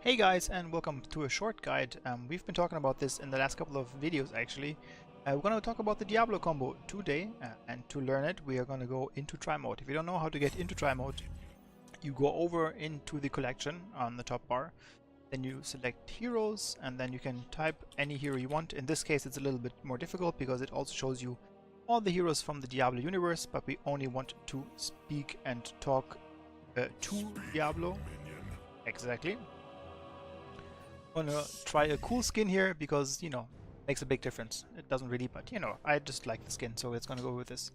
Hey guys, and welcome to a short guide. We've been talking about this in the last couple of videos actually. We're going to talk about the Diablo combo today, and to learn it we are going to go into try mode. If you don't know how to get into try mode, you go over into the collection on the top bar, then you select heroes, and then you can type any hero you want. In this case it's a little bit more difficult because it also shows you all the heroes from the Diablo universe, but we only want to speak and talk to Diablo. Exactly. I'm gonna try a cool skin here because, you know, makes a big difference. It doesn't really, but you know, I just like the skin, so it's gonna go with this.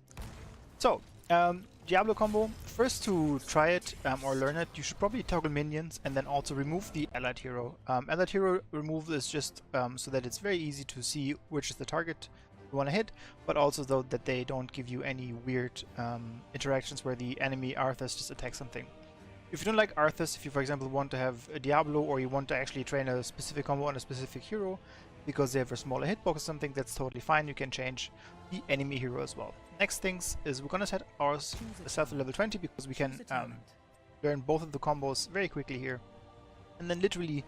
So, Diablo combo. First, to try it or learn it, you should probably toggle minions and then also remove the allied hero. Allied hero removal is just so that it's very easy to see which is the target you want to hit, but also though that they don't give you any weird interactions where the enemy Arthas just attacks something. If you don't like Arthas, if you for example want to have a Diablo, or you want to actually train a specific combo on a specific hero because they have a smaller hitbox or something, that's totally fine. You can change the enemy hero as well. Next things is we're gonna set ourselves to level 20 because we can learn both of the combos very quickly here. And then literally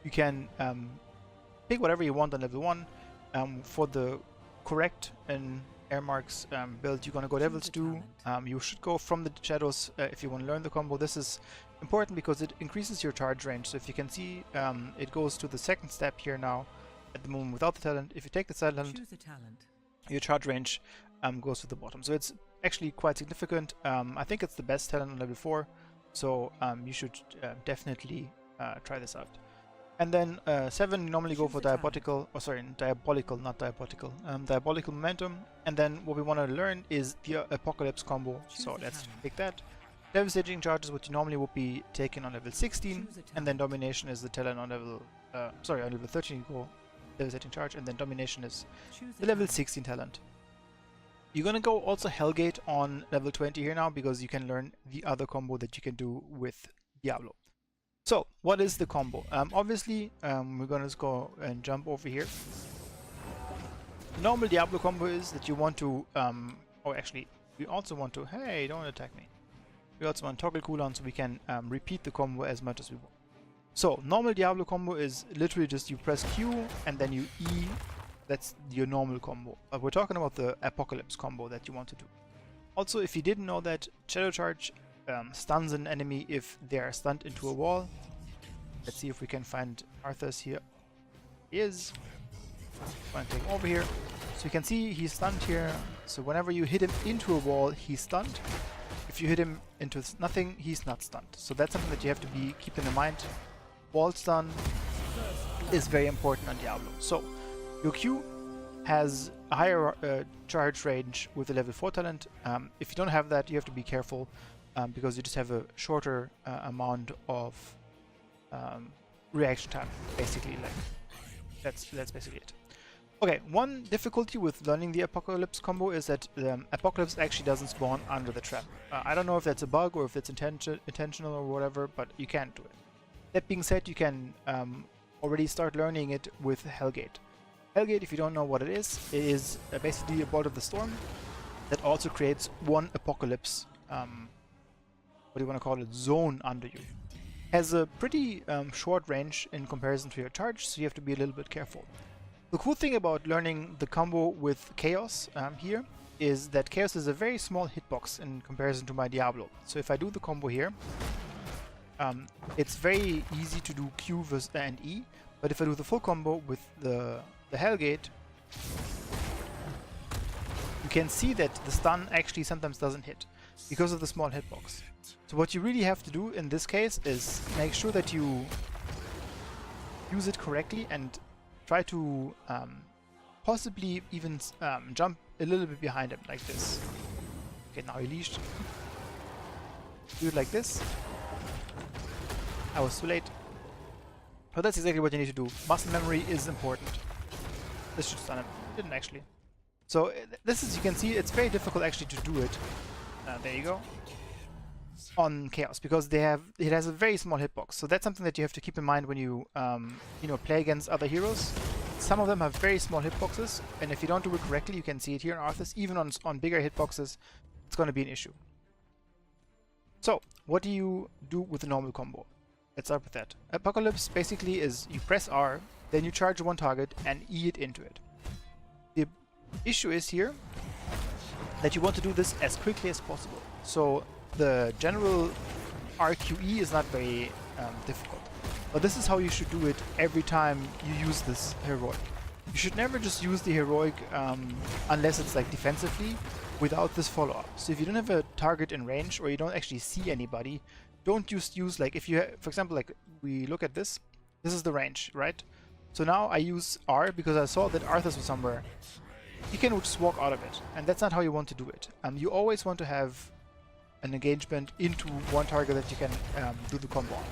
you can pick whatever you want on level 1. For the correct and air marks build, you're gonna go levels 2. You should go from the shadows if you want to learn the combo. This is important because it increases your charge range. So if you can see, it goes to the second step here now at the moment without the talent. If you take the talent, your charge range goes to the bottom. So it's actually quite significant. I think it's the best talent on level 4, so you should definitely try this out. And then 7, you normally go for diabolical, not diabolical, diabolical momentum. And then what we want to learn is the apocalypse combo. So let's pick that. Devastating charge is what you normally would be taken on level 16, and then domination is the talent on level, on level 13 you go devastating charge, and then domination is the level 16 talent. You're gonna go also Hellgate on level 20 here now because you can learn the other combo that you can do with Diablo. So, what is the combo? Obviously, we're gonna just go and jump over here. Normal Diablo combo is that you want to, we also want to, hey, don't attack me. We also want toggle cooldown so we can repeat the combo as much as we want. So, normal Diablo combo is literally just you press Q and then you E, that's your normal combo. But we're talking about the Apocalypse combo that you want to do. Also, if you didn't know that, Shadow Charge stuns an enemy if they are stunned into a wall. Let's see if we can find Arthas here. He is. I'm going to take him over here. So you can see he's stunned here. So whenever you hit him into a wall, he's stunned. If you hit him into nothing, he's not stunned. So that's something that you have to be keeping in mind. Wall stun is very important on Diablo. So your Q has a higher charge range with the level 4 talent. If you don't have that, you have to be careful. Because you just have a shorter amount of reaction time, basically. Like that's basically it. Okay, one difficulty with learning the Apocalypse combo is that Apocalypse actually doesn't spawn under the trap. I don't know if that's a bug or if it's intentional or whatever, but you can't do it. That being said, you can already start learning it with Hellgate. Hellgate, if you don't know what it is basically a bolt of the storm that also creates one Apocalypse. What do you want to call it, zone under you. Has a pretty short range in comparison to your charge, so you have to be a little bit careful. The cool thing about learning the combo with Chaos here is that Chaos is a very small hitbox in comparison to my Diablo. So if I do the combo here, it's very easy to do Q and E, but if I do the full combo with the Hellgate, you can see that the stun actually sometimes doesn't hit because of the small hitbox. So what you really have to do in this case is make sure that you use it correctly and try to possibly even jump a little bit behind him, like this. Okay, now he leashed. Do it like this. I was too late. But that's exactly what you need to do. Muscle memory is important. This should stun him. Didn't actually. So this is, you can see, it's very difficult actually to do it. There you go. On Chaos, because it has a very small hitbox. So that's something that you have to keep in mind when you play against other heroes. Some of them have very small hitboxes, and if you don't do it correctly, you can see it here in Arthas, even on bigger hitboxes, it's going to be an issue. So what do you do with the normal combo? let's start with that. Apocalypse basically is you press R, then you charge one target and E it into it. The issue is here that you want to do this as quickly as possible. So the general RQE is not very difficult. But this is how you should do it every time you use this heroic. You should never just use the heroic unless it's like defensively without this follow-up. So if you don't have a target in range or you don't actually see anybody, don't just use like if you for example, like we look at this is the range, right? So now I use R because I saw that Arthas was somewhere. You can just walk out of it, and that's not how you want to do it. You always want to have an engagement into one target that you can do the combo on.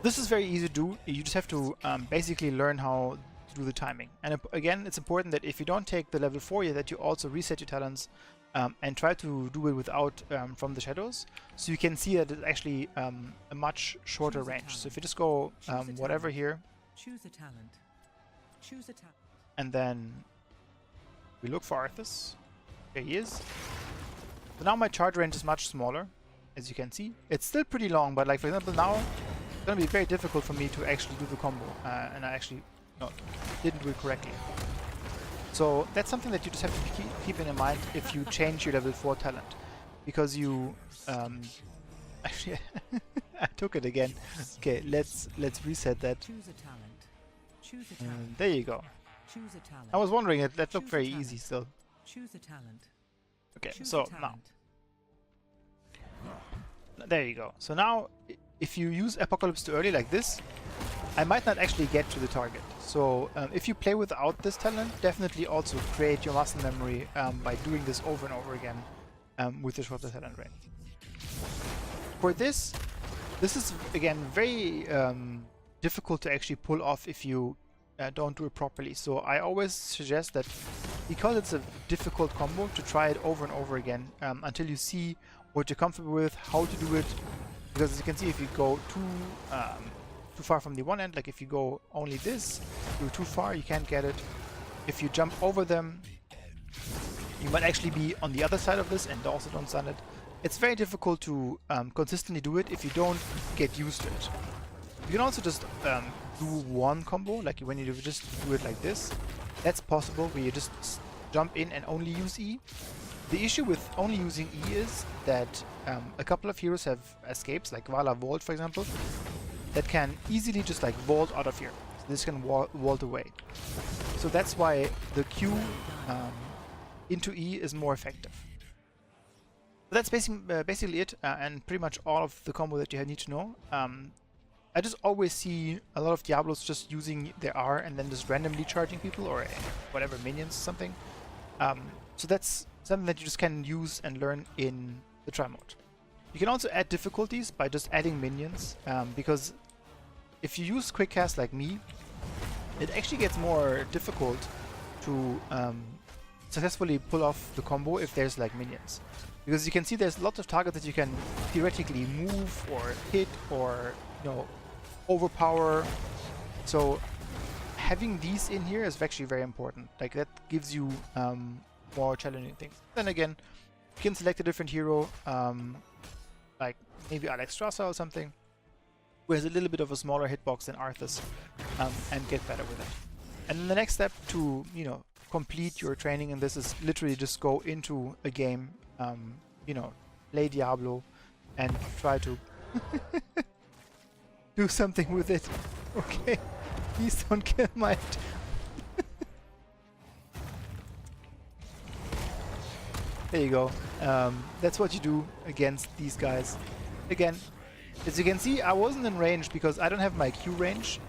This is very easy to do. You just have to basically learn how to do the timing. And again, it's important that if you don't take the level 4 yet, that you also reset your talents and try to do it without from the shadows, so you can see that it's actually a much shorter range. So if you just go whatever here, choose a talent. Choose a talent. And then we look for Arthas. There he is. So now my charge range is much smaller, as you can see. It's still pretty long, but like for example now, it's going to be very difficult for me to actually do the combo, and I actually didn't do it correctly. So that's something that you just have to keep in mind if you change your level 4 talent, because you actually I took it again. Okay, let's reset that. Choose a talent. Choose a talent. There you go. Choose a talent. I was wondering, that looked very easy still. Choose a talent. Okay, Choose so a talent. now there you go. So now if you use Apocalypse too early like this, I might not actually get to the target. So if you play without this talent, definitely also create your muscle memory by doing this over and over again with the shorter talent range. For this is again very difficult to actually pull off if you don't do it properly. So I always suggest that, because it's a difficult combo, to try it over and over again until you see what you're comfortable with, how to do it. Because as you can see, if you go too far from the one end, like if you go only this, you're too far, you can't get it. If you jump over them, you might actually be on the other side of this and also don't stun it. It's very difficult to consistently do it if you don't get used to it. You can also just do one combo, like when you just do it like this. That's possible, where you just jump in and only use E. The issue with only using E is that a couple of heroes have escapes, like Vala Vault for example, that can easily just like vault out of here. So this can vault away. So that's why the Q into E is more effective. So that's basically it, and pretty much all of the combo that you need to know. I just always see a lot of Diablos just using their R and then just randomly charging people or whatever, minions, something. So that's something that you just can use and learn in the try mode. You can also add difficulties by just adding minions, because if you use quick cast like me, it actually gets more difficult to successfully pull off the combo if there's like minions. Because you can see there's lots of targets that you can theoretically move or hit or, you know, overpower. So having these in here is actually very important. Like that gives you more challenging things. Then again, you can select a different hero, like maybe Alexstrasza or something, who has a little bit of a smaller hitbox than Arthas, and get better with it. And then the next step to, you know, complete your training in this is literally just go into a game, you know, play Diablo and try to do something with it. Okay, please don't kill my There you go. That's what you do against these guys. Again, as you can see, I wasn't in range because I don't have my Q range.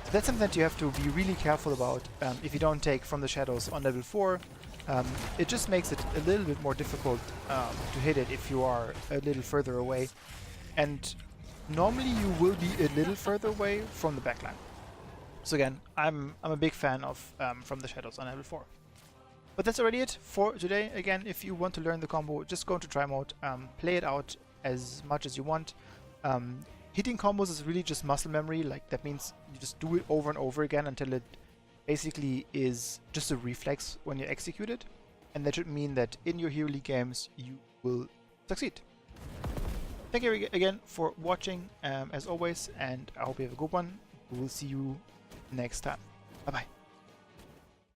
So that's something that you have to be really careful about if you don't take from the shadows on level 4. It just makes it a little bit more difficult to hit it if you are a little further away. And normally you will be a little further away from the backline. So again, I'm a big fan of from the shadows on level 4. But that's already it for today. Again, if you want to learn the combo, just go into try mode, play it out as much as you want. Hitting combos is really just muscle memory. Like that means you just do it over and over again until it basically is just a reflex when you execute it. And that should mean that in your Hero League games you will succeed. Thank you again for watching, as always, and I hope you have a good one. We will see you next time. Bye bye.